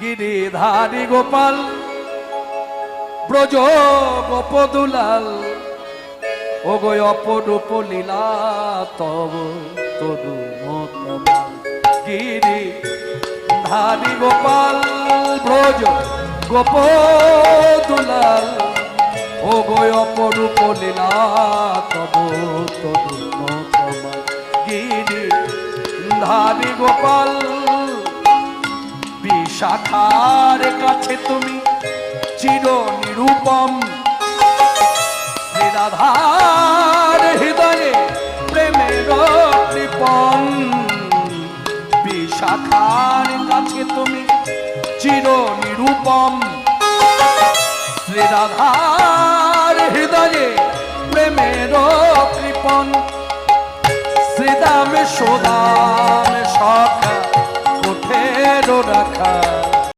গিরিধারী গোপাল ব্রজ গোপদুলাল ও গো অপরূপ লীলা তব তদু মতমাল গিরিধারী গোপাল ব্রজ গোপদুলাল ও গো অপরূপ লীলা তব তদু মতমাল গিরিধারী গোপাল বিশাখার কাছে তুমি চির নিরূপম শ্রীরাধার হৃদয়ে প্রেমের কৃপণ বিশাখার কাছে তুমি চির নিরূপম শ্রীরাধার হৃদয়ে প্রেমের কৃপণ শ্রীদাম সোদাম সখা কোঠের রাখা